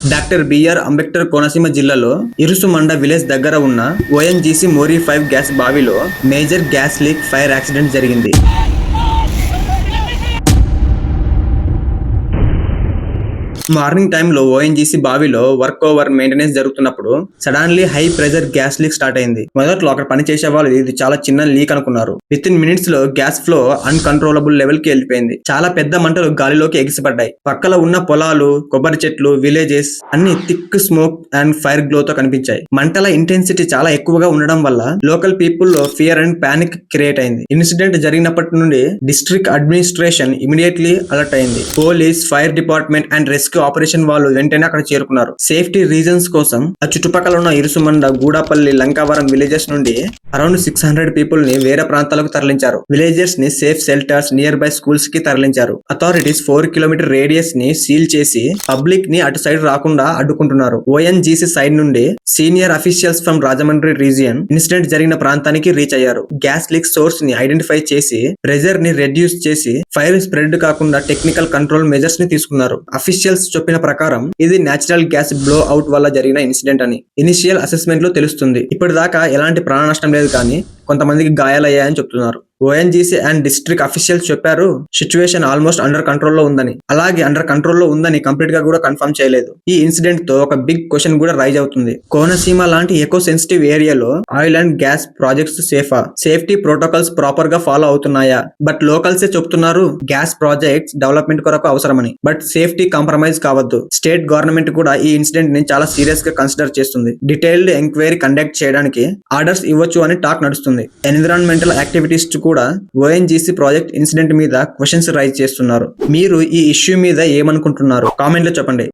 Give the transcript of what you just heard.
Doctor BR Ambedkar Konaseema జిల్లాలో Irusumanda village దగ్గర ఉన్న ఓఎన్జీసీ మోరీ 5 గ్యాస్ బావిలో major gas leak fire accident జరిగింది. మార్నింగ్ టైంలో ఓఎన్జీసీ బావిలో వర్క్ ఓవర్ మెయింటెనెన్స్ జరుగుతున్నప్పుడు suddenly high pressure gas leak start అయింది. మొదట్లో అక్కడ పనిచేసే వాళ్ళు ఇది చాలా చిన్న లీక్ అనుకున్నారు. విత్ ఇన్ మినిట్స్ లో గ్యాస్ ఫ్లో అన్కంట్రోలబుల్ లెవెల్ కి వెళ్ళిపోయింది. చాలా పెద్ద మంటలు గాలిలోకి ఎగిసిపడ్డాయి. పక్కల ఉన్న పొలాలు, కొబ్బరి చెట్లు, విలేజెస్ అన్ని thick smoke and fire glow తో కనిపించాయి. మంటల ఇంటెన్సిటీ చాలా ఎక్కువగా ఉండడం వల్ల లోకల్ పీపుల్ లో ఫియర్ అండ్ పానిక్ క్రియేట్ అయింది. ఇన్సిడెంట్ జరిగినప్పటి నుండి డిస్ట్రిక్ట్ అడ్మినిస్ట్రేషన్ ఇమీడియట్లీ అలర్ట్ అయింది. Police, fire department and rescue operation వాళ్ళు వెంటనే అక్కడ చేరుకున్నారు. సేఫ్టీ రీజన్స్ కోసం ఆ చుట్టుపక్కల ఉన్న ఇరుసుమండ, గూడాపల్లి, లంకావరం విలేజెస్ నుండి అరౌండ్ 600 పీపుల్ ని వేరే ప్రాంతాలకు తరలించారు. విలేజెస్ ని safe shelters near by schools కి తరలించారు. అథారిటీస్ 4 కిలోమీటర్ రేడియస్ ని సీల్ చేసి పబ్లిక్ ని అటు సైడ్ రాకుండా అడ్డుకుంటున్నారు. ఓఎన్జీసీ సైడ్ నుండి senior officials from Rajahmundry region incident జరిగిన ప్రాంతానికి రీచ్ అయ్యారు. గ్యాస్ లీక్ సోర్స్ ని ఐడెంటిఫై చేసి ప్రెజర్ ని రెడ్యూస్ చేసి ఫైర్ స్ప్రెడ్ కాకుండా టెక్నికల్ కంట్రోల్ మెజర్స్ ని తీసుకున్నారు. అఫీషియల్స్ చెప్పిన ప్రకారం ఇది నేచురల్ గ్యాస్ బ్లో అవుట్ వల్ల జరిగిన ఇన్సిడెంట్ అని ఇనిషియల్ అసెస్మెంట్ లో తెలుస్తుంది. ఇప్పటిదాకా ఎలాంటి ప్రాణ నష్టం లేదు, కానీ కొంతమందికి గాయాలయ్యాయని చెప్తున్నారు. ఓఎన్జీసీ అండ్ డిస్ట్రిక్ట్ అఫీషియల్స్ చెప్పారు సిచ్యువేషన్ ఆల్మోస్ట్ అండర్ కంట్రోల్ లో ఉందని. అలాగే అండర్ కంట్రోల్ లో ఉందని కంప్లీట్ గా కూడా కన్ఫర్మ్ చేయలేదు. ఈ ఇన్సిడెంట్ తో ఒక బిగ్ క్వశ్చన్ కూడా రైజ్ అవుతుంది. కోనసీమ లాంటి ఎకో సెన్సిటివ్ ఏరియాలో ఆయిల్ అండ్ గ్యాస్ ప్రాజెక్ట్స్ సేఫా? సేఫ్టీ ప్రోటోకాల్స్ ప్రాపర్ గా ఫాలో అవుతున్నాయా? బట్ లోకల్సే చెప్తున్నారు గ్యాస్ ప్రాజెక్ట్స్ డెవలప్మెంట్ కొరకు అవసరమని. బట్ సేఫ్టీ కాంప్రమైజ్ కావద్దు. స్టేట్ గవర్నమెంట్ కూడా ఈ ఇన్సిడెంట్ ని చాలా సీరియస్ గా కన్సిడర్ చేస్తుంది. డీటెయిల్డ్ ఎంక్వైరీ కండక్ట్ చేయడానికి ఆర్డర్స్ ఇవ్వచ్చు అని టాక్ నడుస్తుంది. ఎన్విరాన్మెంటల్ యాక్టివిటీస్ కూడా ఓఎన్జీసీ ప్రాజెక్ట్ ఇన్సిడెంట్ మీద క్వశ్చన్స్ రైజ్ చేస్తున్నారు. మీరు ఈ ఇష్యూ మీద ఏమనుకుంటున్నారు? కామెంట్ లో చెప్పండి.